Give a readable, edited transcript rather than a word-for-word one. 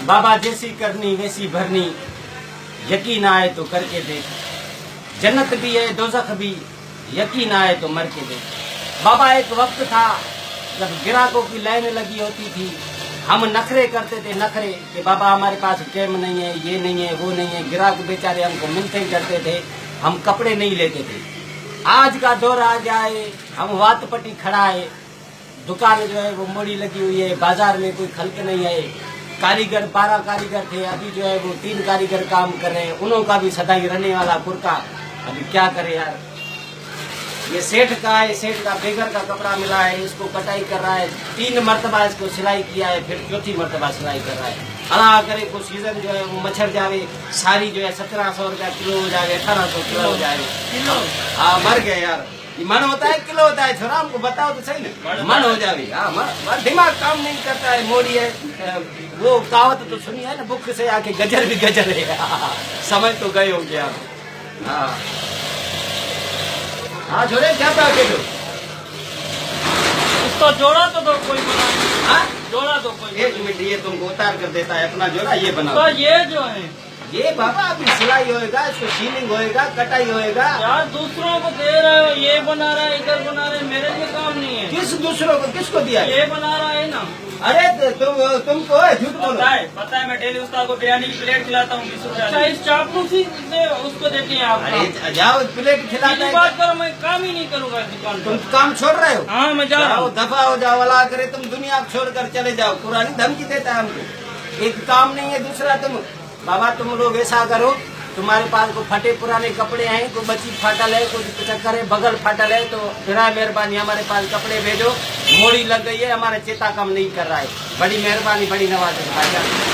बाबा जैसी करनी वैसी भरनी, यकीन आए तो करके देख। जन्नत भी है दोज़ख भी, यकीन आए तो मर के देख। बाबा एक वक्त था जब ग्राहकों की लाइन लगी होती थी, हम नखरे करते थे, नखरे कि बाबा हमारे पास कैम नहीं है, ये नहीं है, वो नहीं है। ग्राहक बेचारे हमको मिलते करते थे, हम कपड़े नहीं लेते थे। आज का दौर आ गया है, हम वात पट्टी खड़ा है, दुकान जो है वो मोड़ी लगी हुई है, बाजार में कोई खल्क नहीं है। कारीगर 12 कारीगर थे, अभी जो है वो 3 कारीगर काम कर रहे हैं, उन्हों का भी सदाई रहने वाला कुर्ता। अभी क्या करे यार, ये सेठ का है, सेठ का बेगर का कपड़ा मिला है, इसको कटाई कर रहा है, 3 मरतबा इसको सिलाई किया है, फिर 4थी मरतबा सिलाई कर रहा है। अल्लाह करे को सीजन जो है वो मच्छर जावे, सारी जो है 1700 रुपया किलो हो जाए, 1800 किलो हो जाए किलो। हाँ मर गए यार, ये मन होता है किलो होता है, छोरा हमको बताओ तो सही ना, मन हो जावे। हाँ दिमाग काम नहीं करता है, मोड़ी है। वो कहावत तो सुनी है ना, भूख से आके गजर भी गजर है। समझ तो गए होंगे आप। हाँ हाँ छोरे क्या पाके दो इसको जोड़ा तो दो कोई बना। हाँ जोड़ा तो कोई। 1 मिनट, ये तुमको उतार कर देता है अपना जोड़ा, ये बना तो ये जो है ये बाबा अभी सिलाई होएगा, इसको सीलिंग होएगा, कटाई होएगा। यार दूसरों को दे रहे हो, ये बना रहा है, इधर बना रहे, मेरे लिए काम नहीं है। किस दूसरों को, किसको दिया है? ये बना रहा है ना। अरे तुमको झूठ बोलो। पता है मैं डेली उसका को बिरयानी की प्लेट खिलाता हूँ 20 रुपया। अच्छा इस चापलूसी से उसको देते हैं आप। अरे जाओ प्लेट खिलाता है। बात करो, मैं काम ही नहीं करूँगा दुकान तुम पर। काम छोड़ रहे हो? हाँ मैं जा रहा हूँ। दफा हो जाओ, अल्लाह करे तुम दुनिया छोड़कर चले जाओ। पुरानी धमकी देता है हमको, एक काम नहीं है दूसरा। तुम बाबा तुम लोग ऐसा करो, तुम्हारे पास को फटे पुराने कपड़े हैं, कोई बच्ची फाटल है, कोई चक्कर है, बगल फाटल है, तो फिर मेहरबानी हमारे पास कपड़े भेजो। मोड़ी लग गई है, हमारा चेता कम नहीं कर रहा है। बड़ी मेहरबानी, बड़ी नवाज़ है भाईजान।